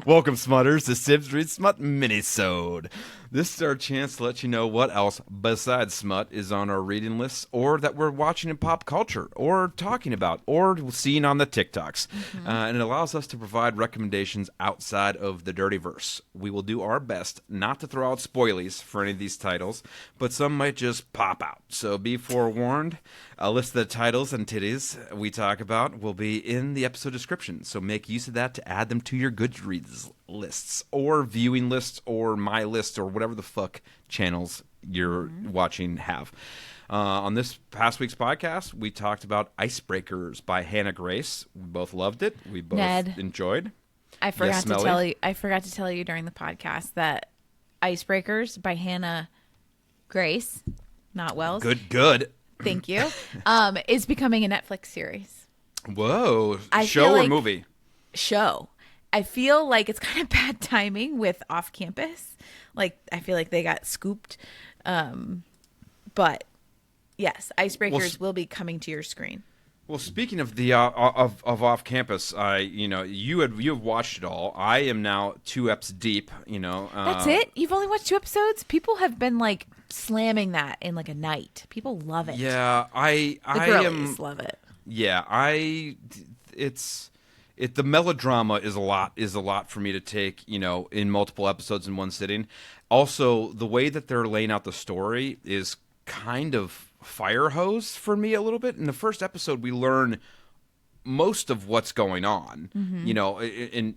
Welcome, Smutters, to Sibsreadsmut Minisode. This is our chance to let you know what else besides Smut is on our reading lists, or that we're watching in pop culture, or talking about, or seeing on the TikToks. And it allows us to provide recommendations outside of the dirty verse. We will do our best not to throw out spoilies for any of these titles, but some might just pop out. So be forewarned. A list of the titles and titties we talk about will be in the episode description, so make use of that to add them to your Goodreads lists, or viewing lists, or my list, or whatever the fuck channels you're watching have. On this past week's podcast, we talked about Icebreakers by Hannah Grace. We both loved it. We both enjoyed. I forgot to tell you. I forgot to tell you during the podcast that Icebreakers by Hannah Grace, not Wells. Good. Thank you. Is becoming a Netflix series. Whoa. Show or movie? Show. I feel like it's kind of bad timing with Off Campus. Like, I feel like they got scooped. But yes, Icebreakers will be coming to your screen. Well, speaking of the of Off Campus, you have watched it all. I am now 2 eps deep. That's it. You've only watched 2 episodes. People have been like slamming that in like a night. People love it. Yeah, the girlies love it. Yeah, the melodrama is a lot for me to take, in multiple episodes in one sitting. Also, the way that they're laying out the story is kind of fire hose for me a little bit. In the first episode, we learn most of what's going on, in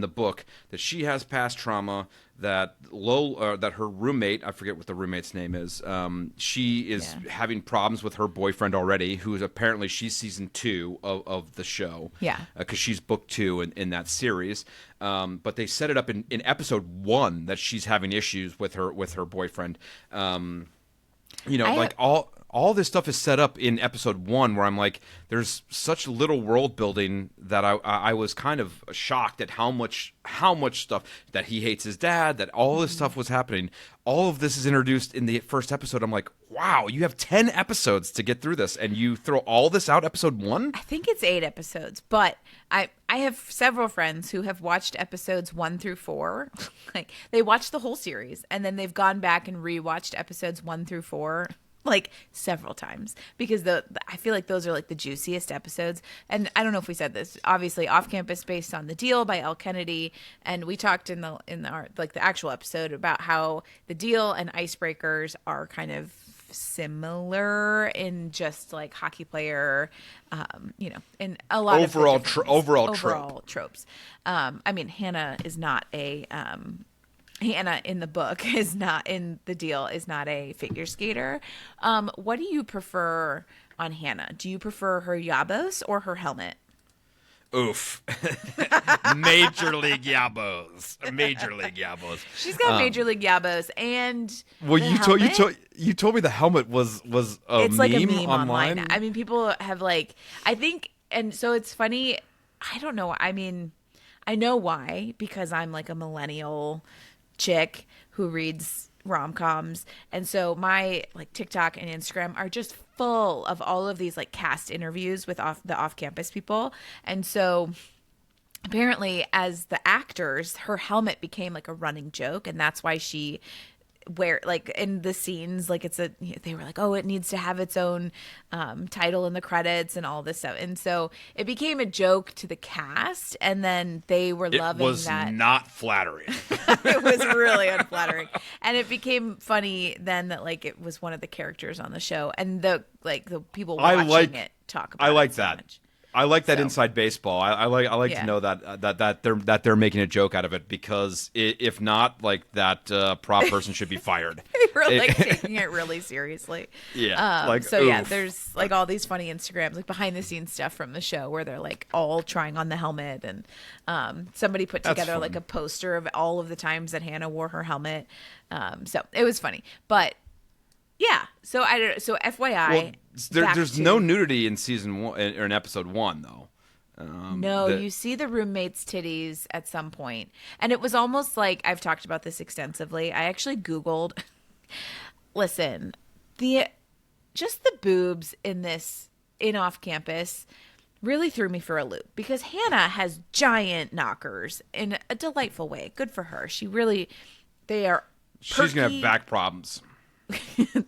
the book, that she has past trauma, that that her roommate, I forget what the roommate's name is, she is having problems with her boyfriend already, who is apparently, she's season 2 of the show. Yeah. Because she's book 2 in that series. But they set it up in episode 1 that she's having issues with her boyfriend. All this stuff is set up in episode 1, where I'm like, there's such little world building that I was kind of shocked at how much stuff, that he hates his dad, that all this stuff was happening. All of this is introduced in the first episode. I'm like, wow, you have 10 episodes to get through this, and you throw all this out episode 1? I think it's 8 episodes, but I have several friends who have watched episodes 1 through 4. Like, they watched the whole series, and then they've gone back and rewatched episodes 1 through 4. Like several times, because I feel like those are like the juiciest episodes. And I don't know if we said this, obviously Off Campus based on The Deal by Elle Kennedy, and we talked in our like the actual episode about how The Deal and Icebreakers are kind of similar in just like hockey player, in a lot of overall tropes. I mean, Hannah in the book is not in The Deal, is not a figure skater. What do you prefer on Hannah? Do you prefer her yabos or her helmet? Oof. Major League Yabos. She's got Major League Yabos, and you told me the helmet was it's like a meme online. I mean, people have like, I think, and so it's funny. I don't know. I mean, I know why, because I'm like a millennial chick who reads rom-coms, and so my like TikTok and Instagram are just full of all of these like cast interviews with the off-campus people. And so apparently, as the actors, her helmet became like a running joke, and that's why she like in the scenes, like they were like, oh, it needs to have its own title in the credits and all this stuff. And so it became a joke to the cast, and then they were loving that. It was not flattering. It was really unflattering. And it became funny then that like it was one of the characters on the show, and the people watching it talk about it. I like so that. much. I like that inside baseball. I like to know that they're making a joke out of it, because if not, like that prop person should be fired. They were like taking it really seriously. Yeah. There's like all these funny Instagrams, like behind the scenes stuff from the show, where they're like all trying on the helmet, and somebody put together like a poster of all of the times that Hannah wore her helmet. So it was funny, but. Yeah, so I don't. So FYI, there's no nudity in season 1 or in episode 1 though. You see the roommate's titties at some point, and it was almost like, I've talked about this extensively. I actually Googled. Listen, just the boobs in Off Campus really threw me for a loop because Hannah has giant knockers in a delightful way. Good for her. They are perky. She's going to have back problems.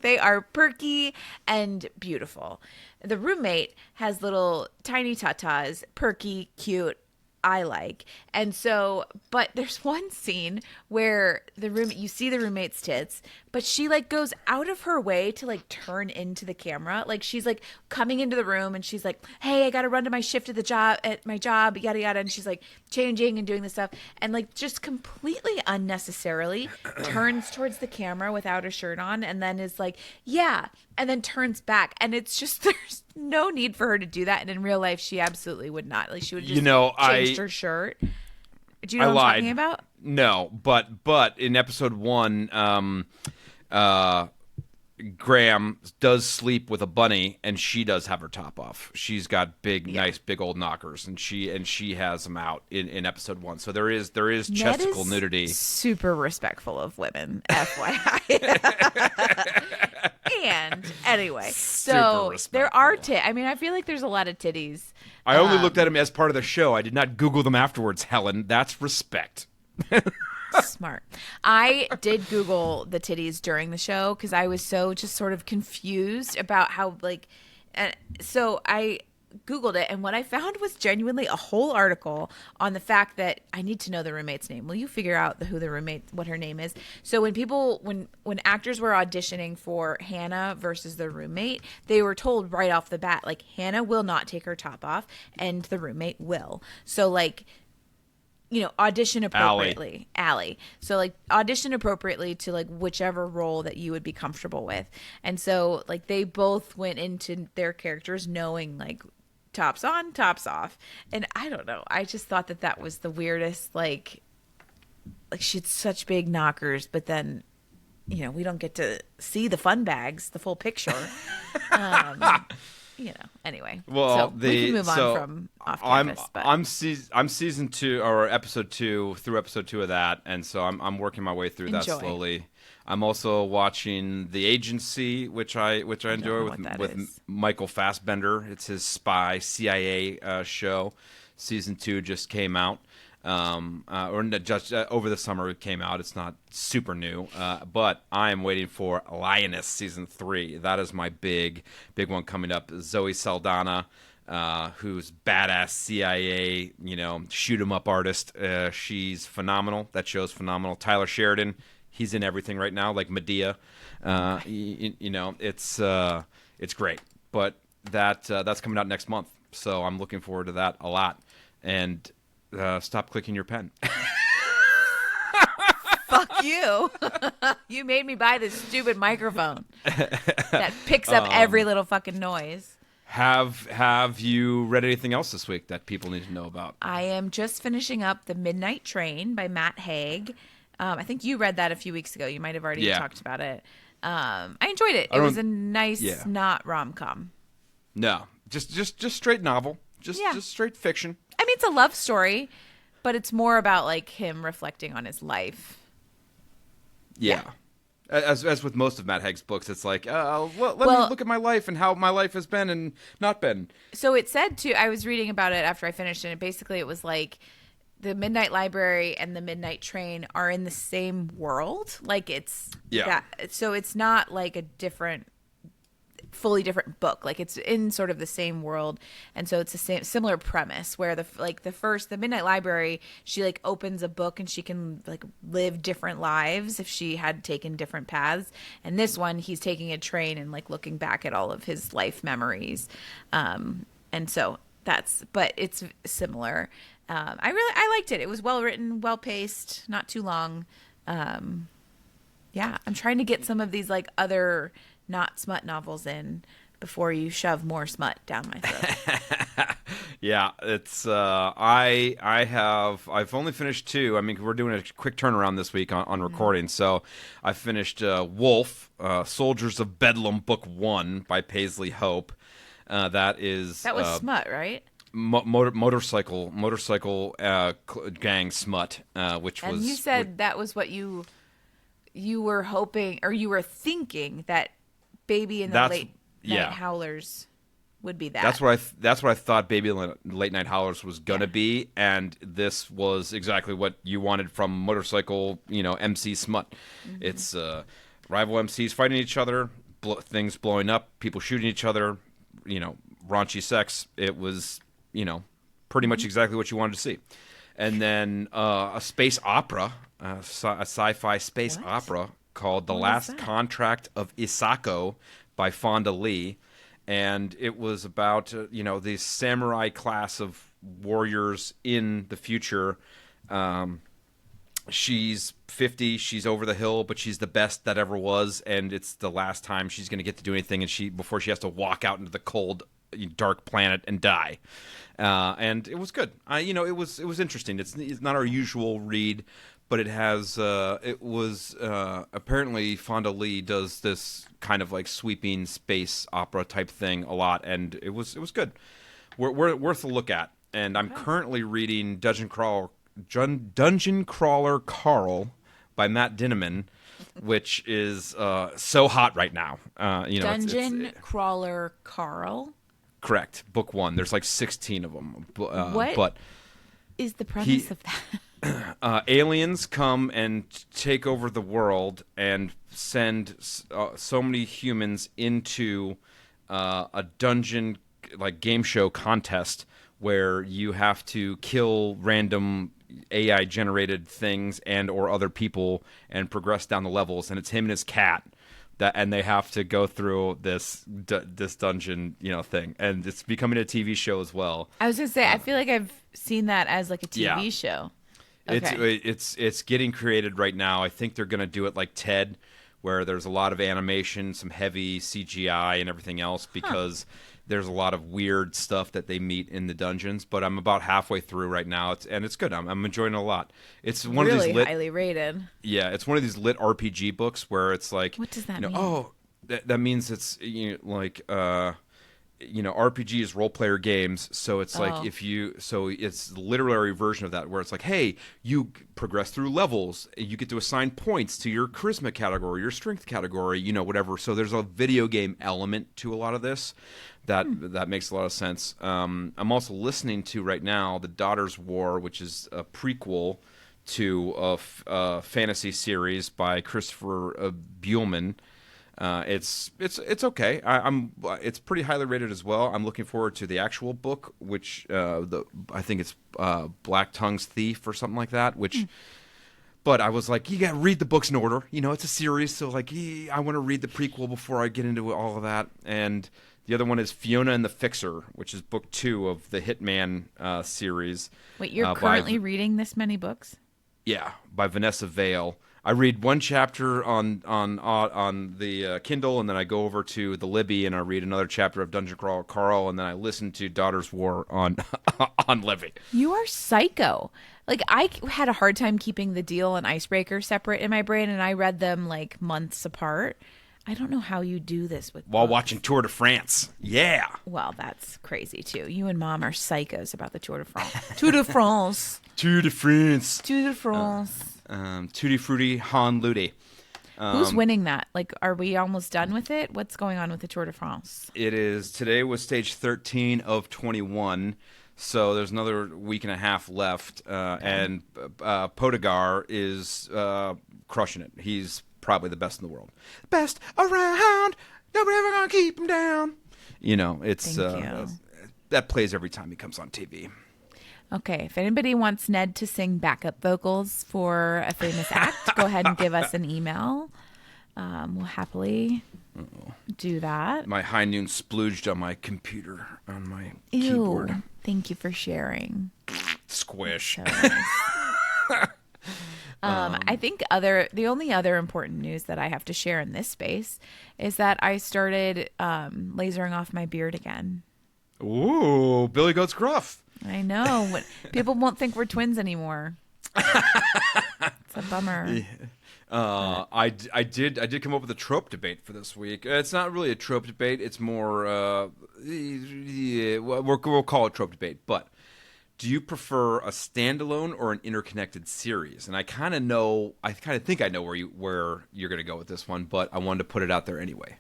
They are perky and beautiful. The roommate has little tiny tatas, perky, cute. I like. And so, but there's one scene where you see the roommate's tits, but she like goes out of her way to like turn into the camera. Like she's like coming into the room and she's like, "Hey, I got to run to my shift at my job, yada yada." And she's like changing and doing this stuff and like just completely unnecessarily turns towards the camera without a shirt on and then is like, "Yeah." And then turns back, and it's just there's no need for her to do that. And in real life, she absolutely would not. Like she would just change her shirt. Do you know what I'm talking about? No, but in episode 1, Graham does sleep with a bunny, and she does have her top off. She's got nice, big old knockers, and she has them out in episode 1. So there is chesticle nudity. Super respectful of women, FYI. And anyway, so there are I mean, I feel like there's a lot of titties. I only looked at them as part of the show. I did not Google them afterwards, Helen. That's respect. Smart. I did Google the titties during the show because I was so just sort of confused about how so I Googled it, and what I found was genuinely a whole article on the fact that I need to know the roommate's name. Will you figure out what her name is? So when actors were auditioning for Hannah versus the roommate, they were told right off the bat, like, Hannah will not take her top off and the roommate will. So like, audition appropriately. Allie. So like audition appropriately to like whichever role that you would be comfortable with. And so like they both went into their characters knowing like tops on, tops off. And I don't know. I just thought that was the weirdest, like she had such big knockers, but then, we don't get to see the fun bags, the full picture. Anyway. Well, so we can move on from off campus. I'm season 2 or episode 2 through episode 2 of that, and so I'm working my way through that slowly. I'm also watching The Agency, which I enjoy with Michael Fassbender. It's his spy CIA show. Season 2 just came out. Just over the summer it came out. It's not super new, but I am waiting for Lioness season 3. That is my big one coming up. Zoe Saldana, who's badass CIA, shoot 'em up artist. She's phenomenal. That show's phenomenal. Tyler Sheridan, he's in everything right now, like Medea. It's great. But that's coming out next month, so I'm looking forward to that a lot. And stop clicking your pen. Fuck you. You made me buy this stupid microphone that picks up every little fucking noise. Have you read anything else this week that people need to know about? I am just finishing up The Midnight Train by Matt Haig. I think you read that a few weeks ago. You might have already talked about it. I enjoyed it. It was a nice, not rom-com. No, just straight novel. Just straight fiction. I mean, it's a love story, but it's more about like him reflecting on his life. Yeah. As with most of Matt Haig's books, it's like, let me look at my life and how my life has been and not been. So it said too, I was reading about it after I finished, and it was like the Midnight Library and the Midnight Train are in the same world. Like it's so it's not like a fully different book. Like it's in sort of the same world, and so it's a similar premise where the Midnight Library, she like opens a book and she can like live different lives if she had taken different paths, and this one he's taking a train and like looking back at all of his life memories, and so but it's similar. I liked it. It was well written, well paced, not too long. I'm trying to get some of these like other not smut novels in before you shove more smut down my throat. Yeah, it's I've only finished 2. I mean, we're doing a quick turnaround this week on recording. So I finished Wolf, Soldiers of Bedlam, Book 1 by Paisley Hope. That was smut, right? Motorcycle gang smut, which was. And you said that was what you were hoping, or you were thinking that Baby and the Late Night Howlers would be that. That's what I thought Baby Late Night Howlers was gonna be, and this was exactly what you wanted from motorcycle, MC Smut. Mm-hmm. It's rival MCs fighting each other, things blowing up, people shooting each other, raunchy sex. It was, pretty much exactly what you wanted to see. And then a space opera, a sci-fi space opera called The Last Contract of Isako by Fonda Lee. And it was about, the samurai class of warriors in the future. She's 50, she's over the hill, but she's the best that ever was, and it's the last time she's going to get to do anything before she has to walk out into the cold, dark planet and die. And it was good. It was interesting. It's not our usual read, but it has. Apparently Fonda Lee does this kind of like sweeping space opera type thing a lot, and it was good. We're worth a look at. And I'm currently reading Dungeon Crawler Carl by Matt Dinniman, which is so hot right now. Dungeon Crawler Carl. Correct. Book 1. There's like 16 of them. What is the premise of that? Aliens come and take over the world and send so many humans into a dungeon like game show contest where you have to kill random AI generated things and or other people and progress down the levels. And it's him and his cat. And they have to go through this dungeon, thing, and it's becoming a TV show as well. I was gonna say, I feel like I've seen that as like a TV show. Okay. It's getting created right now. I think they're gonna do it like Ted, where there's a lot of animation, some heavy CGI, and everything else because there's a lot of weird stuff that they meet in the dungeons. But I'm about halfway through right now, it's good. I'm enjoying it a lot. It's one really of these highly rated. Yeah, it's one of these lit RPG books where it's like, what does that mean? Oh, that means it's RPG is role player games, so it's like it's the literary version of that where it's like, hey, you progress through levels, you get to assign points to your charisma category, your strength category, whatever. So there's a video game element to a lot of this that makes a lot of sense. I'm also listening to right now The Daughter's War, which is a prequel to a fantasy series by Christopher Buehlman. It's okay. It's pretty highly rated as well. I'm looking forward to the actual book, which I think it's Black Tongue's Thief or something like that. But I was like, you got to read the books in order. It's a series, so like I want to read the prequel before I get into all of that. And the other one is Fiona and the Fixer, which is book 2 of the Hitman series. Wait, you're currently reading this many books? Yeah, by Vanessa Vale. I read one chapter on the Kindle, and then I go over to the Libby, and I read another chapter of Dungeon Crawler Carl, and then I listen to Daughter's War on Libby. You are psycho. Like, I had a hard time keeping the Deal and Icebreaker separate in my brain, and I read them like months apart. I don't know how you do this while watching Tour de France. Yeah. Well, that's crazy too. You and Mom are psychos about the Tour de France. Tour de France. Tour de France. Tour de France. Tutti Frutti Han Ludi. Who's winning that? Like, are we almost done with it? What's going on with the Tour de France? Today was stage 13 of 21, so there's another week and a half left, and Podegar is crushing it. He's probably the best in the world. Best around, nobody ever gonna keep him down. It's that plays every time he comes on TV. Okay, if anybody wants Ned to sing backup vocals for a famous act, go ahead and give us an email. We'll happily do that. My high noon splooged on my computer, on my keyboard. Thank you for sharing. Squish. So nice. I think the only other important news that I have to share in this space is that I started lasering off my beard again. Ooh, Billy Goat's gruff. I know. People won't think we're twins anymore. It's a bummer. Yeah. I did come up with a trope debate for this week. It's not really a trope debate. It's more we'll call it trope debate. But do you prefer a standalone or an interconnected series? And I kind of think I know where you're going to go with this one, but I wanted to put it out there anyway.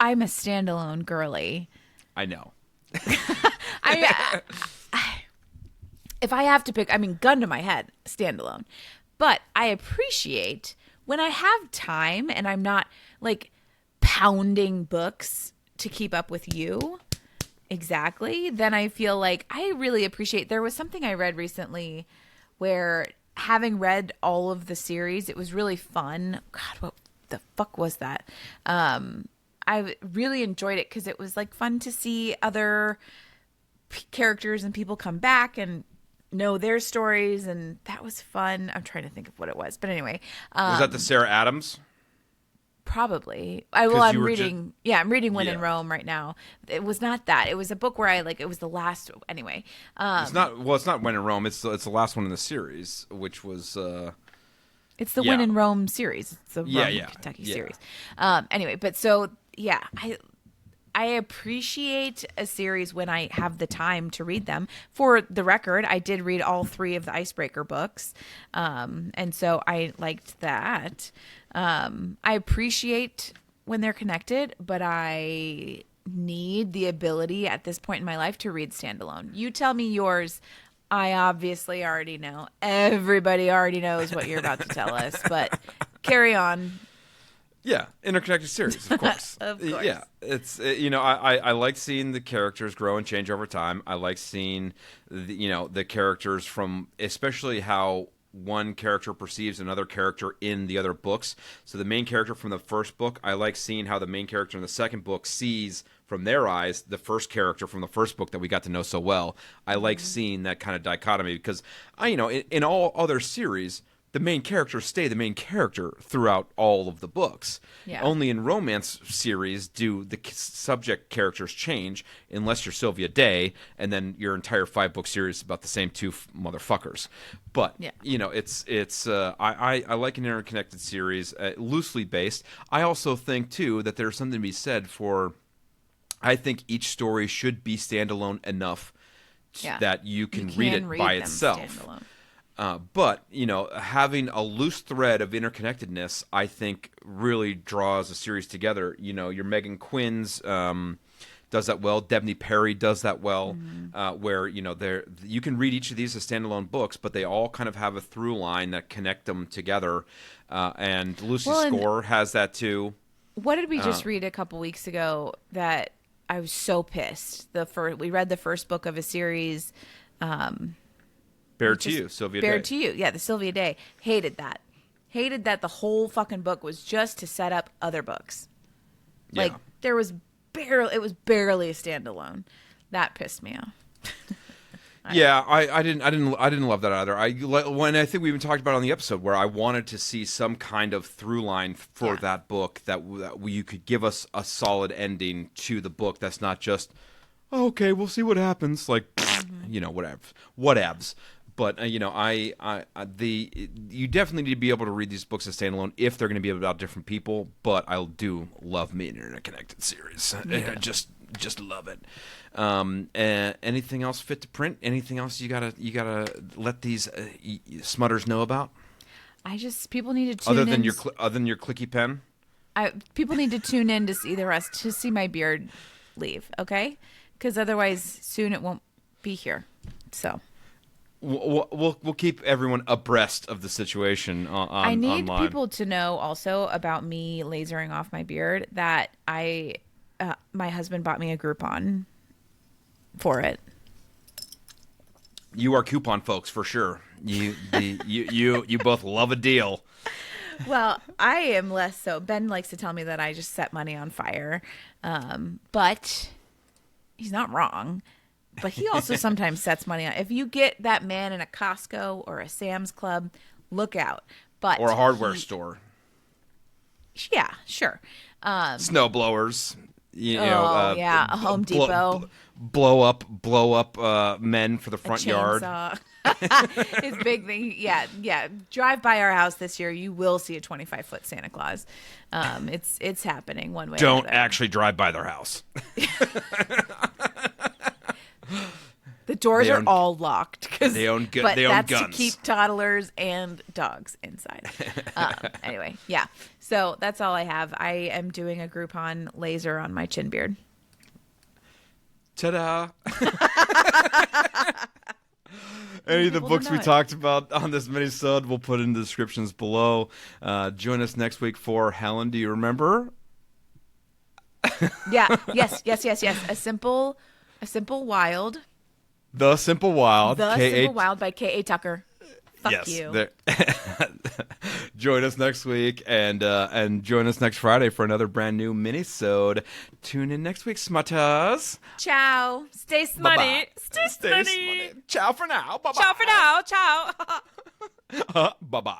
I'm a standalone girly. I know. If I have to pick, I mean, gun to my head, standalone. But I appreciate when I have time and I'm not like pounding books to keep up with you. Exactly. Then I feel like I really appreciate. There was something I read recently where, having read all of the series, it was really fun. God, what the fuck was that? I really enjoyed it because it was like fun to see other characters and people come back and know their stories, and that was fun. I'm trying to think of what it was, but anyway, was that the Sarah Adams? Probably. I'm reading. I'm reading When in Rome right now. It was not that. It was a book where it was the last. Anyway, it's not. Well, it's not When in Rome. It's the last one in the series, which was. It's the When in Rome series. It's the Rome, Kentucky series. Anyway, but so yeah, I appreciate a series when I have the time to read them. For the record, I did read all 3 of the Icebreaker books, and so I liked that. I appreciate when they're connected, but I need the ability at this point in my life to read standalone. You tell me yours. I obviously already know. Everybody already knows what you're about to tell us, but carry on. Yeah, interconnected series, of course. Of course. Yeah, it's I like seeing the characters grow and change over time. I like seeing the characters from, especially how one character perceives another character in the other books. So the main character from the first book, I like seeing how the main character in the second book sees from their eyes the first character from the first book that we got to know so well. I like seeing that kind of dichotomy because in all other series, the main characters stay the main character throughout all of the books. Yeah. Only in romance series do the subject characters change, unless you're Sylvia Day, and then your entire 5-book series is about the same 2 motherfuckers. But it's I like an interconnected series, loosely based. I also think too that there's something to be said for. I think each story should be standalone enough that you can read it by itself. But, having a loose thread of interconnectedness, I think, really draws a series together. Your Megan Quinn's does that well. Debney Perry does that well, where, you can read each of these as standalone books, but they all kind of have a through line that connect them together. And Lucy Score has that, too. What did we just read a couple weeks ago that I was so pissed? We read the first book of a series, Bared to You, Sylvia Day. Bared to You, the Sylvia Day. Hated that. Hated that the whole fucking book was just to set up other books. Like, it was barely a standalone. That pissed me off. I didn't love that either. I think we even talked about it on the episode where I wanted to see some kind of through line for that book that you could give us a solid ending to the book that's not just, okay, we'll see what happens. Like, whatevs. But you definitely need to be able to read these books as standalone if they're going to be about different people. But I do love me an interconnected series. Yeah. Just love it. Anything else fit to print? Anything else you gotta let these smutters know about? People need to tune other than your clicky pen. People need to tune in to see the rest, to see my beard leave. Okay, because otherwise soon it won't be here. So. We'll keep everyone abreast of the situation I need online. People to know also about me lasering off my beard that my husband bought me a Groupon for it. You are coupon folks for sure. You both love a deal. Well, I am less so. Ben likes to tell me that I just set money on fire, but he's not wrong. But he also sometimes sets money on. If you get that man in a Costco or a Sam's Club, look out. Or a hardware store. Yeah, sure. Snow blowers. A Home Depot. Blow up men for the front yard. His big thing. Yeah. Drive by our house this year. You will see a 25-foot Santa Claus. It's happening one way. Don't actually drive by their house. The doors are all locked because they own but they own that's guns. to keep toddlers and dogs inside. Anyway, yeah. So that's all I have. I am doing a Groupon laser on my chin beard. Ta-da! Any of the books we talked about on this minisode, we'll put in the descriptions below. Join us next week for Helen. Do you remember? Yeah. Yes. A simple wild. The Simple Wild. The Simple Wild by K.A. Tucker. Fuck you. Join us next week and join us next Friday for another brand new minisode. Tune in next week, Smutters. Ciao. Stay smutty. Bye-bye. Stay smutty. Ciao for now. Bye-bye. Ciao for now. Ciao. Bye-bye.